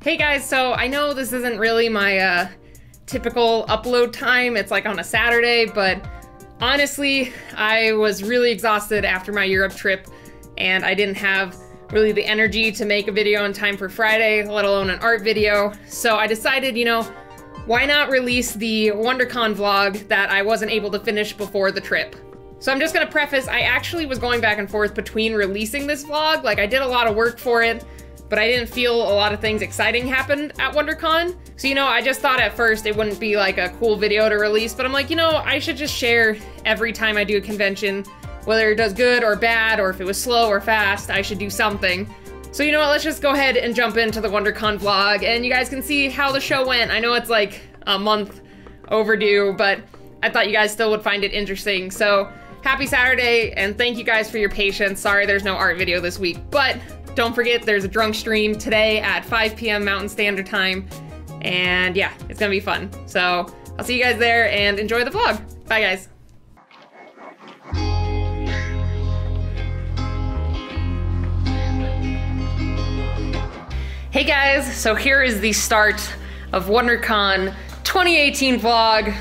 Hey guys, so I know this isn't really my typical upload time. It's like on a Saturday, but honestly, I was really exhausted after my Europe trip and I didn't have really the energy to make a video in time for Friday, let alone an art video. So I decided, you know, why not release the WonderCon vlog that I wasn't able to finish before the trip. So I'm just gonna preface, I actually was going back and forth between releasing this vlog. Like, I did a lot of work for it, but I didn't feel a lot of things exciting happened at WonderCon. So, you know, I just thought at first it wouldn't be like a cool video to release, but I'm like, you know, I should just share every time I do a convention, whether it does good or bad, or if it was slow or fast, I should do something. So, you know what, let's just go ahead and jump into the WonderCon vlog, and you guys can see how the show went. I know it's like a month overdue, but I thought you guys still would find it interesting. So, happy Saturday, and thank you guys for your patience. Sorry there's no art video this week, but don't forget there's a drunk stream today at 5 p.m. Mountain Standard Time, and yeah, it's gonna be fun. So, I'll see you guys there, and enjoy the vlog. Bye, guys. Hey guys, so here is the start of WonderCon 2018 vlog.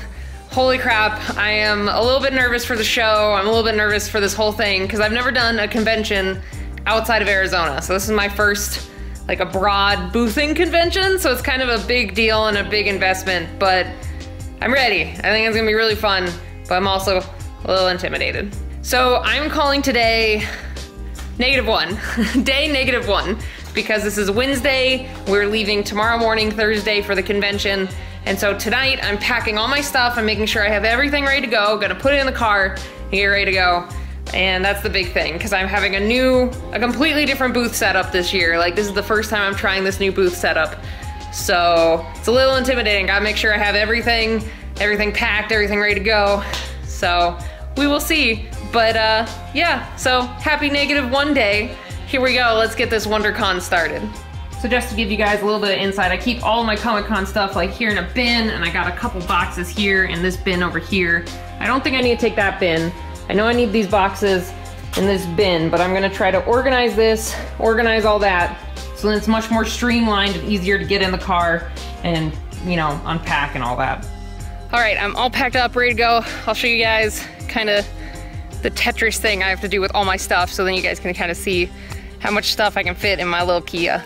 Holy crap, I am a little bit nervous for the show. I'm a little bit nervous for this whole thing because I've never done a convention outside of Arizona. So this is my first like abroad boothing convention. So it's kind of a big deal and a big investment, but I'm ready. I think it's gonna be really fun, but I'm also a little intimidated. So I'm calling today -1, day -1. Because this is Wednesday, we're leaving tomorrow morning, Thursday, for the convention. And so tonight, I'm packing all my stuff, I'm making sure I have everything ready to go, gonna put it in the car and get ready to go. And that's the big thing, because I'm having a completely different booth setup this year. Like, this is the first time I'm trying this new booth setup. So, it's a little intimidating. Gotta make sure I have everything packed, everything ready to go. So, we will see. But yeah, so happy -1 day. Here we go, let's get this WonderCon started. So just to give you guys a little bit of insight, I keep all my Comic-Con stuff like here in a bin, and I got a couple boxes here in this bin over here. I don't think I need to take that bin. I know I need these boxes in this bin, but I'm gonna try to organize this, organize all that, so then it's much more streamlined and easier to get in the car and, you know, unpack and all that. All right, I'm all packed up, ready to go. I'll show you guys kind of the Tetris thing I have to do with all my stuff, so then you guys can kind of see how much stuff I can fit in my little Kia.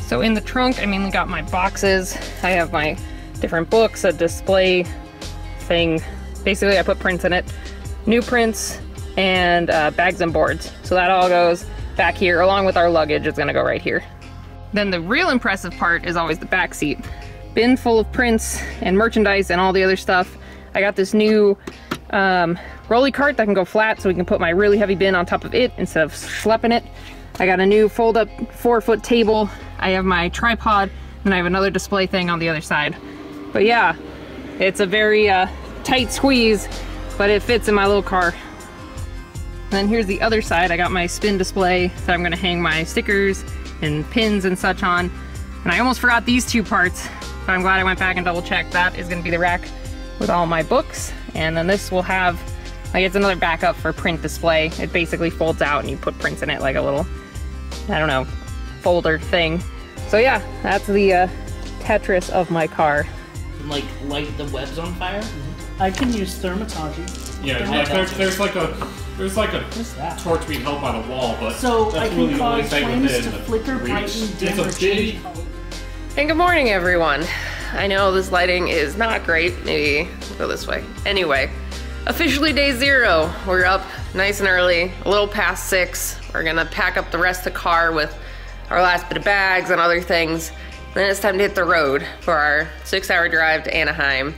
So in the trunk, I mainly got my boxes. I have my different books, a display thing. Basically, I put prints in it. New prints and bags and boards. So that all goes back here, along with our luggage. It's gonna go right here. Then the real impressive part is always the back seat. Bin full of prints and merchandise and all the other stuff. I got this new rolly cart that can go flat, so we can put my really heavy bin on top of it instead of schlepping it. I got a new fold-up 4-foot table. I have my tripod, and I have another display thing on the other side. But yeah, it's a very tight squeeze, but it fits in my little car. And then here's the other side. I got my spin display that I'm gonna hang my stickers and pins and such on. And I almost forgot these two parts, but I'm glad I went back and double-checked. That is gonna be the rack with all my books. And then this will have, like, it's another backup for print display. It basically folds out and you put prints in it like a little, I don't know, folder thing. So yeah, that's the Tetris of my car. Like light the webs on fire? I can use thermatogy. Yeah, there's like a torch being held by the wall, but so that's I can really the only cause thing flames within to flicker, brighten, dim, or change color. And good morning, everyone. I know this lighting is not great. Maybe go this way. Anyway, officially day 0. We're up nice and early, a little past 6. We're gonna pack up the rest of the car with our last bit of bags and other things. Then it's time to hit the road for our 6-hour drive to Anaheim.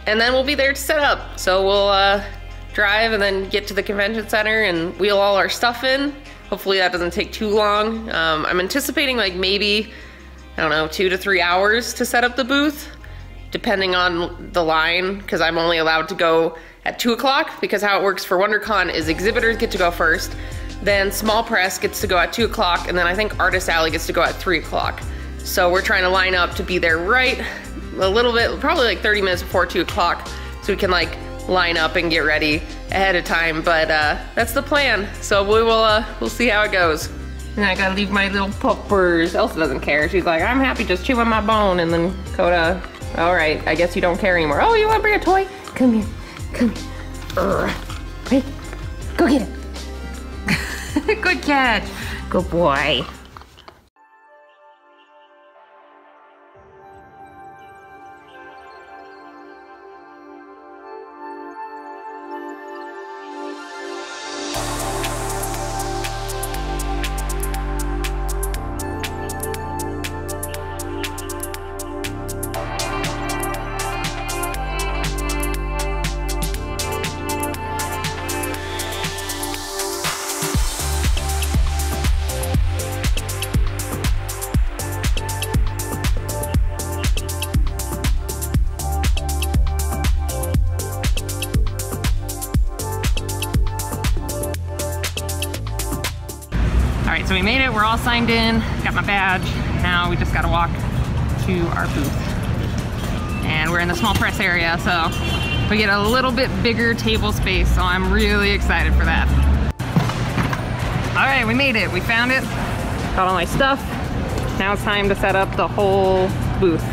And then we'll be there to set up. So we'll drive and then get to the convention center and wheel all our stuff in. Hopefully that doesn't take too long. I'm anticipating like maybe, I don't know, 2 to 3 hours to set up the booth, depending on the line, because I'm only allowed to go at 2 o'clock, because how it works for WonderCon is exhibitors get to go first, then small press gets to go at 2 o'clock, and then I think Artist Alley gets to go at 3 o'clock. So we're trying to line up to be there right a little bit, probably like 30 minutes before 2 o'clock, so we can like line up and get ready ahead of time, but that's the plan. So we'll see how it goes. And I gotta leave my little puppers. Elsa doesn't care. She's like, I'm happy just chewing my bone. And then Coda, all right, I guess you don't care anymore. Oh, you wanna bring a toy? Come here, come here. Wait, go get it. Good catch. Good boy. All right, so we made it. We're all signed in. Got my badge. Now we just gotta walk to our booth. And we're in the small press area, so we get a little bit bigger table space, so I'm really excited for that. All right, we made it. We found it. Got all my stuff. Now it's time to set up the whole booth.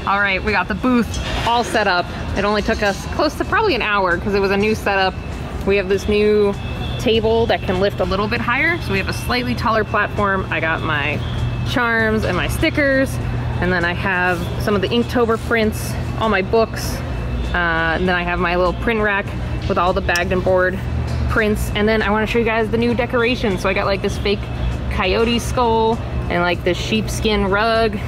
All right, we got the booth all set up. It only took us close to probably an hour because it was a new setup. We have this new table that can lift a little bit higher, so we have a slightly taller platform. I got my charms and my stickers, and then I have some of the Inktober prints, all my books, and then I have my little print rack with all the bagged and board prints. And then I want to show you guys the new decorations. So I got like this fake coyote skull and like this sheepskin rug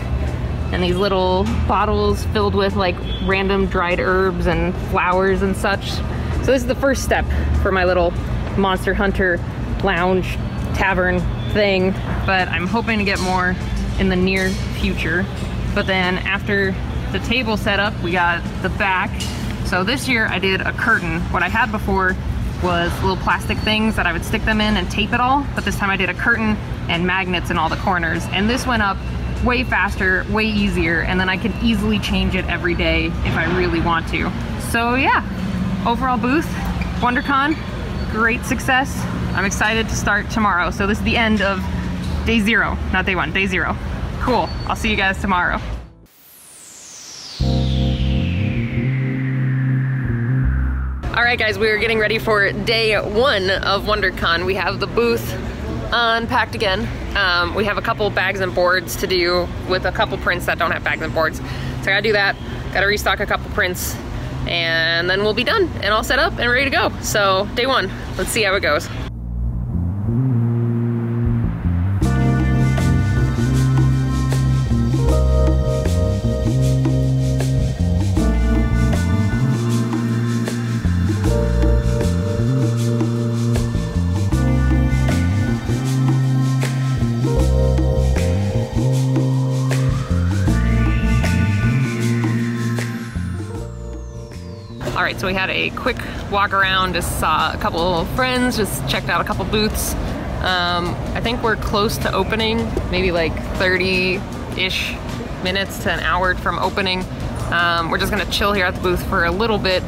and these little bottles filled with like random dried herbs and flowers and such. So this is the first step for my little Monster Hunter lounge tavern thing, but I'm hoping to get more in the near future. But then after the table setup, we got the back. So this year I did a curtain. What I had before was little plastic things that I would stick them in and tape it all, but this time I did a curtain and magnets in all the corners, and this went up way faster, way easier, and then I can easily change it every day if I really want to. So yeah, overall booth, WonderCon, great success. I'm excited to start tomorrow. So this is the end of day 0, not day 1, day 0. Cool, I'll see you guys tomorrow. All right guys, we are getting ready for day 1 of WonderCon. We have the booth unpacked again. We have a couple bags and boards to do with a couple prints that don't have bags and boards. So I gotta do that, gotta restock a couple prints, and then we'll be done and all set up and ready to go. So day 1, let's see how it goes. All right, so we had a quick walk around, just saw a couple of friends, just checked out a couple booths. I think we're close to opening, maybe like 30-ish minutes to an hour from opening. We're just gonna chill here at the booth for a little bit,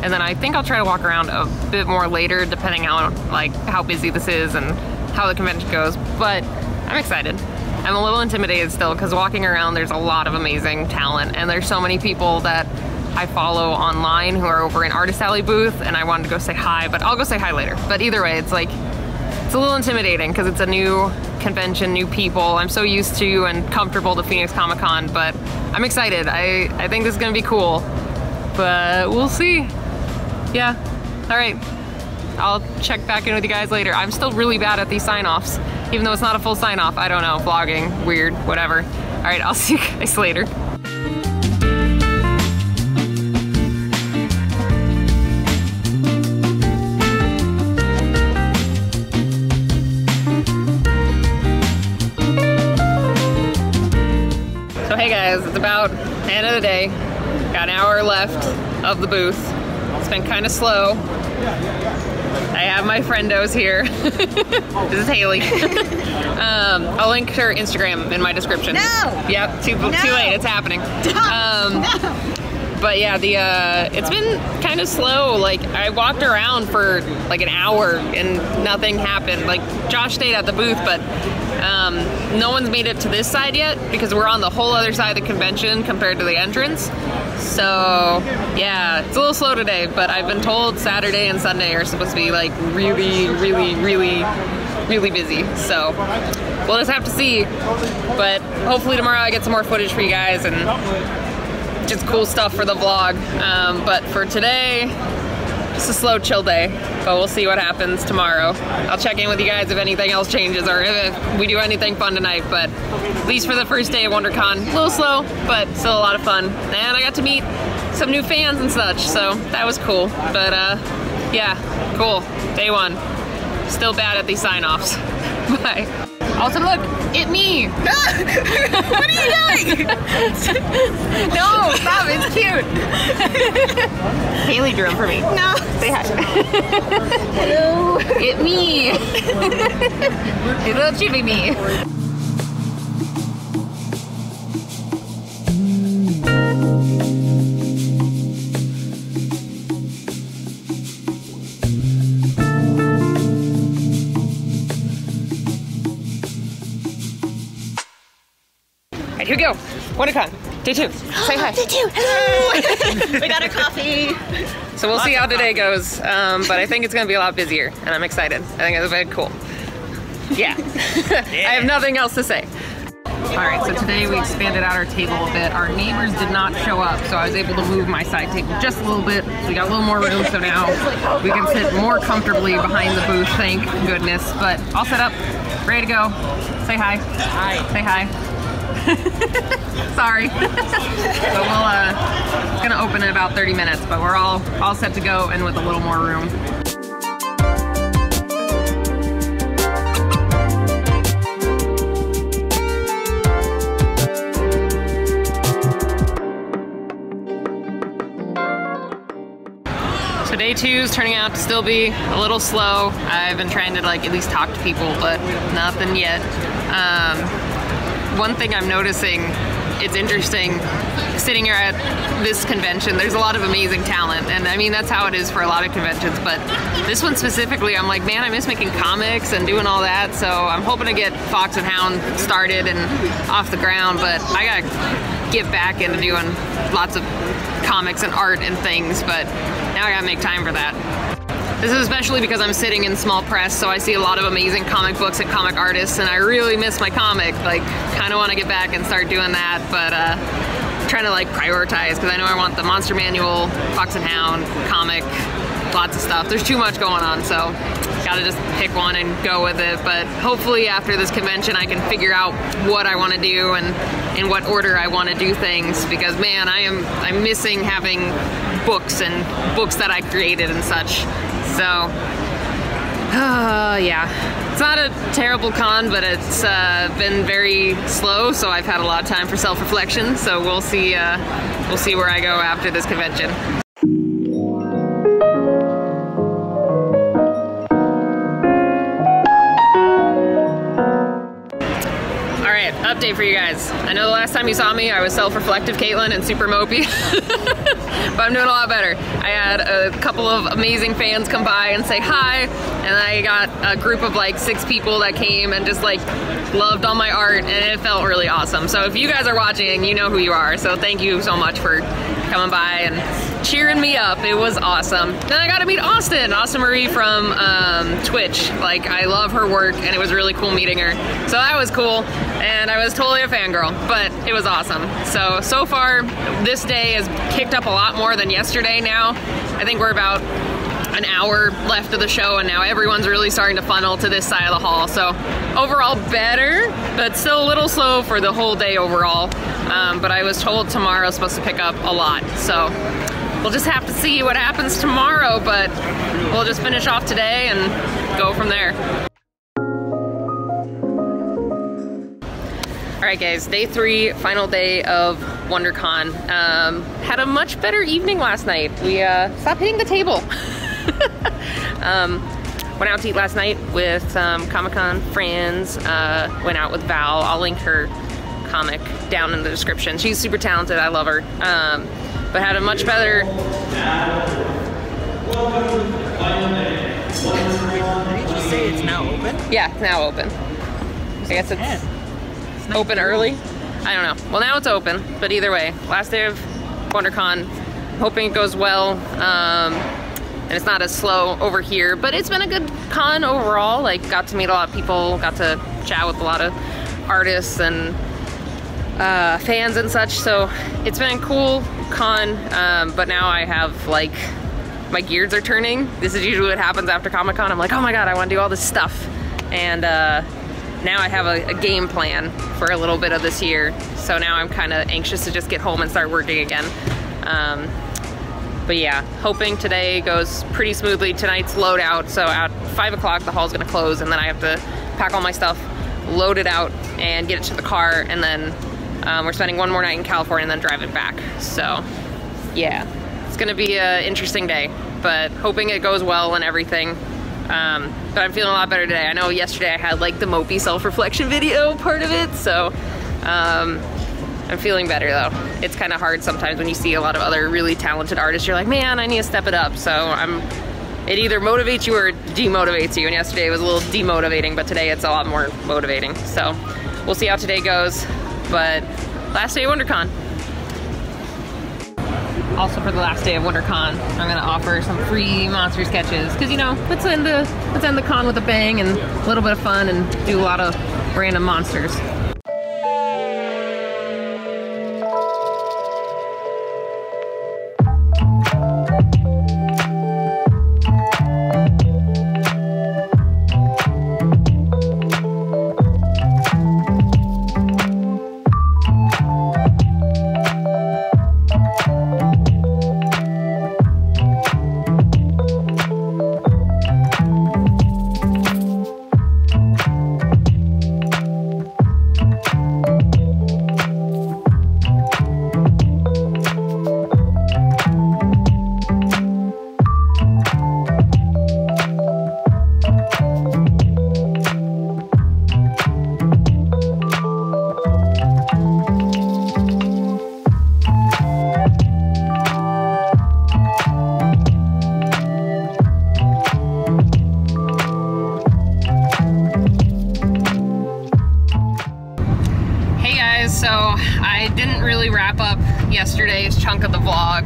and then I think I'll try to walk around a bit more later, depending on like how busy this is and how the convention goes, but I'm excited. I'm a little intimidated still because walking around there's a lot of amazing talent and there's so many people that I follow online who are over in Artist Alley booth and I wanted to go say hi, but I'll go say hi later. But either way, it's like, it's a little intimidating because it's a new convention, new people. I'm so used to and comfortable to Phoenix Comic Con, but I'm excited. I think this is gonna be cool, but we'll see. Yeah, all right. I'll check back in with you guys later. I'm still really bad at these sign-offs, even though it's not a full sign-off. I don't know, vlogging, weird, whatever. All right, I'll see you guys later. So hey guys, it's about the end of the day. Got an hour left of the booth. It's been kind of slow. I have my friendos here. This is Haley. I'll link her Instagram in my description. No! Yep, too late, it's happening. But yeah, it's been kind of slow. Like, I walked around for like an hour and nothing happened. Like, Josh stayed at the booth, but no one's made it to this side yet because we're on the whole other side of the convention compared to the entrance. So yeah, it's a little slow today, but I've been told Saturday and Sunday are supposed to be like really busy. So we'll just have to see. But hopefully tomorrow I get some more footage for you guys and just cool stuff for the vlog. But for today, it's a slow, chill day, but we'll see what happens tomorrow. I'll check in with you guys if anything else changes or if we do anything fun tonight, but at least for the first day of WonderCon, a little slow, but still a lot of fun. And I got to meet some new fans and such, so that was cool. But yeah, cool. Day one. Still bad at these sign-offs. Bye. Also look, it me! What are you doing? No, stop, it's cute! Haley drew him for me. No. Say hi. Hello. It me! It's little chibi me. Here we go. WonderCon, day 2. Say hi. Day 2. Hello. We got our coffee. So we'll see how today goes, but I think it's going to be a lot busier, and I'm excited. I think it's very cool. Yeah. I have nothing else to say. All right, so today we expanded out our table a bit. Our neighbors did not show up, so I was able to move my side table just a little bit. So we got a little more room, so now we can sit more comfortably behind the booth, thank goodness. But all set up, ready to go. Say hi. Hi. Say hi. Sorry. But we'll, it's gonna open in about 30 minutes, but we're all set to go and with a little more room. So day 2 is turning out to still be a little slow. I've been trying to like at least talk to people, but nothing yet. One thing I'm noticing, it's interesting, sitting here at this convention, there's a lot of amazing talent, and I mean, that's how it is for a lot of conventions, but this one specifically, I'm like, man, I miss making comics and doing all that, so I'm hoping to get Fox and Hound started and off the ground, but I gotta get back into doing lots of comics and art and things, but now I gotta make time for that. This is especially because I'm sitting in small press, so I see a lot of amazing comic books and comic artists, and I really miss my comic. Like, kind of want to get back and start doing that, but trying to like prioritize, because I know I want the Monster Manual, Fox and Hound, comic, lots of stuff. There's too much going on, so gotta just pick one and go with it. But hopefully after this convention I can figure out what I want to do and in what order I want to do things, because man, I'm missing having books and books that I created and such. So, yeah, it's not a terrible con, but it's been very slow, so I've had a lot of time for self-reflection, so we'll see where I go after this convention. All right, update for you guys. I know the last time you saw me, I was self-reflective Katelyn and super mopey, but I'm doing a lot better. I had a couple of amazing fans come by and say hi, and I got a group of like 6 people that came and just like loved all my art, and it felt really awesome. So if you guys are watching, you know who you are, so thank you so much for coming by and cheering me up. It was awesome. Then I got to meet Austin Marie from Twitch. Like, I love her work, and it was really cool meeting her. So that was cool, and I was totally a fangirl, but it was awesome. So far, this day has kicked up a lot more than yesterday now. I think we're about an hour left of the show, and now everyone's really starting to funnel to this side of the hall. So overall better, but still a little slow for the whole day overall. But I was told tomorrow's supposed to pick up a lot. So we'll just have to see what happens tomorrow, but we'll just finish off today and go from there. Alright guys, day 3, final day of WonderCon. Had a much better evening last night. We stopped hitting the table. Went out to eat last night with Comic-Con friends. Went out with Val. I'll link her comic down in the description. She's super talented. I love her. But had a much better... Did you say it's now open? Yeah, it's now open. I guess it's open early. I don't know. Well, now it's open, but either way, last day of WonderCon. Hoping it goes well. And it's not as slow over here, but it's been a good con overall. Like, got to meet a lot of people, got to chat with a lot of artists and fans and such, so it's been a cool con, but now I have, like, my gears are turning. This is usually what happens after Comic-Con. I'm like, oh my god, I want to do all this stuff. And now I have a game plan for a little bit of this year, so now I'm kind of anxious to just get home and start working again. But yeah, hoping today goes pretty smoothly. Tonight's loadout, so at 5 o'clock the hall's gonna close, and then I have to pack all my stuff, load it out, and get it to the car, and then we're spending one more night in California and then driving back. So yeah, it's gonna be an interesting day, but hoping it goes well and everything. But I'm feeling a lot better today. I know yesterday I had like the mopey self-reflection video part of it, so I'm feeling better though. It's kind of hard sometimes when you see a lot of other really talented artists. You're like, man, I need to step it up. So it either motivates you or demotivates you. And yesterday it was a little demotivating, but today it's a lot more motivating. So we'll see how today goes. But last day of WonderCon. Also for the last day of WonderCon, I'm gonna offer some free monster sketches. Cause you know, let's end the con with a bang and a little bit of fun and do a lot of random monsters. Yesterday's chunk of the vlog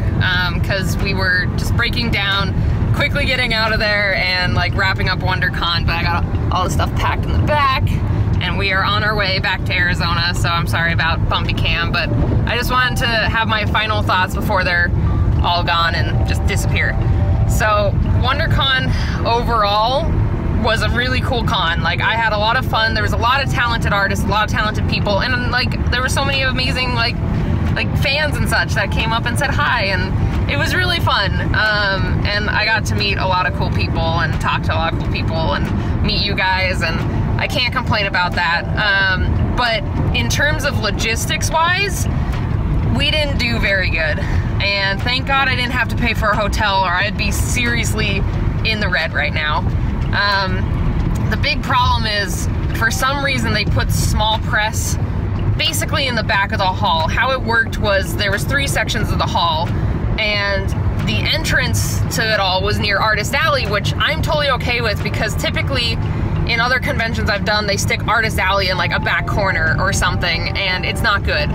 because we were just breaking down, quickly getting out of there and like wrapping up WonderCon, but I got all the stuff packed in the back and we are on our way back to Arizona, so I'm sorry about bumpy cam, but I just wanted to have my final thoughts before they're all gone and just disappear. So WonderCon overall was a really cool con. Like, I had a lot of fun. There was a lot of talented artists, a lot of talented people, and like there were so many amazing like fans and such that came up and said hi, and it was really fun. And I got to meet a lot of cool people and talk to a lot of cool people and meet you guys, and I can't complain about that. But in terms of logistics wise, we didn't do very good. And thank God I didn't have to pay for a hotel or I'd be seriously in the red right now. The big problem is, for some reason they put small press basically in the back of the hall. How it worked was there was 3 sections of the hall, and the entrance to it all was near Artist Alley, which I'm totally okay with, because typically in other conventions I've done, they stick Artist Alley in like a back corner or something, and it's not good.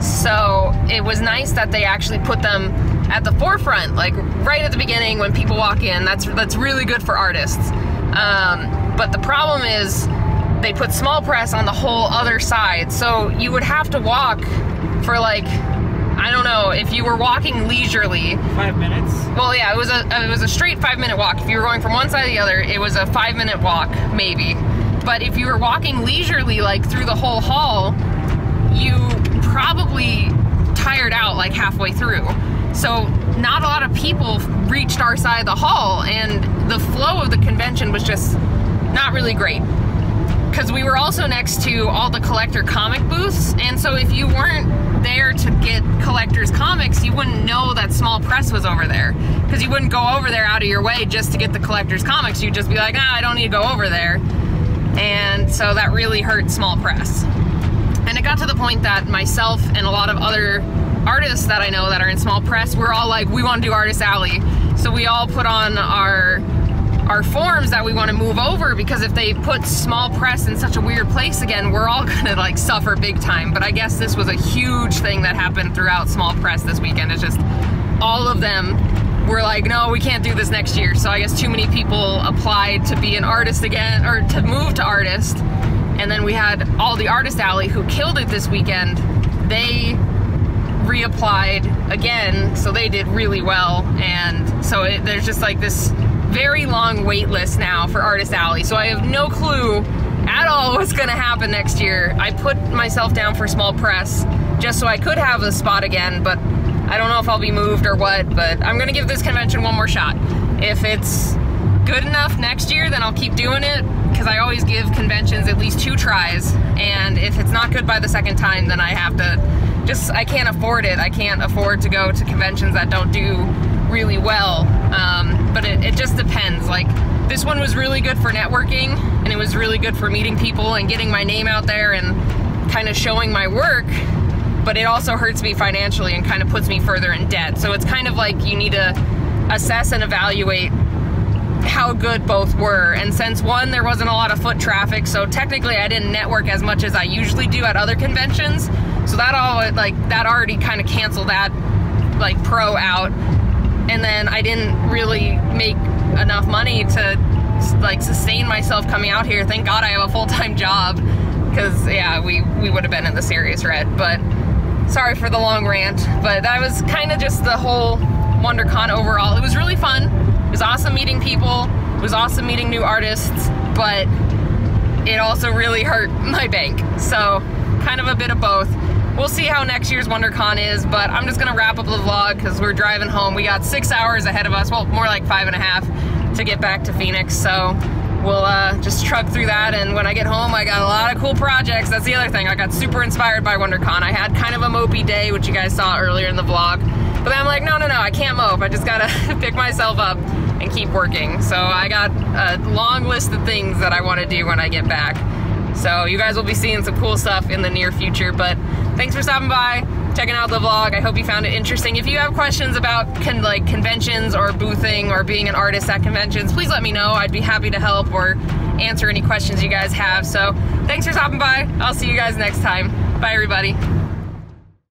So it was nice that they actually put them at the forefront, like right at the beginning when people walk in. That's really good for artists. But the problem is they put small press on the whole other side, so you would have to walk for like, I don't know, if you were walking leisurely. 5 minutes? Well, yeah, it was a straight 5-minute walk. If you were going from one side to the other, it was a 5-minute walk, maybe. But if you were walking leisurely, like through the whole hall, you probably tired out like halfway through. So not a lot of people reached our side of the hall, and the flow of the convention was just not really great. Because we were also next to all the collector comic booths, and so if you weren't there to get collectors comics, you wouldn't know that small press was over there, because you wouldn't go over there out of your way just to get the collector's comics. You'd just be like, I don't need to go over there. And so that really hurt small press. And it got to the point that myself and a lot of other artists that I know that are in small press, we're all like, we want to do Artist Alley. So we all put on our forms that we want to move over, because if they put small press in such a weird place again, we're all gonna like suffer big time. But I guess this was a huge thing that happened throughout small press this weekend. It's just all of them were like, no, we can't do this next year. So I guess too many people applied to be an artist again, or to move to artist. And then we had all the Artist Alley who killed it this weekend. They reapplied again, so they did really well. And so there's just like this very long wait list now for Artist Alley. So I have no clue at all what's gonna happen next year. I put myself down for small press just so I could have a spot again, but I don't know if I'll be moved or what, but I'm gonna give this convention one more shot. If it's good enough next year, then I'll keep doing it, because I always give conventions at least 2 tries, and if it's not good by the second time, then I have to I can't afford it. I can't afford to go to conventions that don't do really well. But it just depends. Like, this one was really good for networking, and it was really good for meeting people and getting my name out there and kind of showing my work, but it also hurts me financially and kind of puts me further in debt. So it's kind of like you need to assess and evaluate how good both were. And since one, there wasn't a lot of foot traffic, so technically I didn't network as much as I usually do at other conventions, so that already kind of canceled that like pro out. And then I didn't really make enough money to like sustain myself coming out here. Thank God I have a full-time job, because yeah, we would have been in the serious red. But sorry for the long rant, but that was kind of just the whole WonderCon overall. It was really fun. It was awesome meeting people. It was awesome meeting new artists, but it also really hurt my bank. So kind of a bit of both. We'll see how next year's WonderCon is, but I'm just gonna wrap up the vlog because we're driving home. We got 6 hours ahead of us, well, more like 5.5 to get back to Phoenix. So we'll just trudge through that, and when I get home, I got a lot of cool projects. That's the other thing. I got super inspired by WonderCon. I had kind of a mopey day, which you guys saw earlier in the vlog, but then I'm like, no, I can't mope. I just gotta pick myself up and keep working. So I got a long list of things that I want to do when I get back. So you guys will be seeing some cool stuff in the near future, but thanks for stopping by, checking out the vlog. I hope you found it interesting. If you have questions about conventions or boothing or being an artist at conventions, please let me know. I'd be happy to help or answer any questions you guys have. So thanks for stopping by. I'll see you guys next time. Bye, everybody.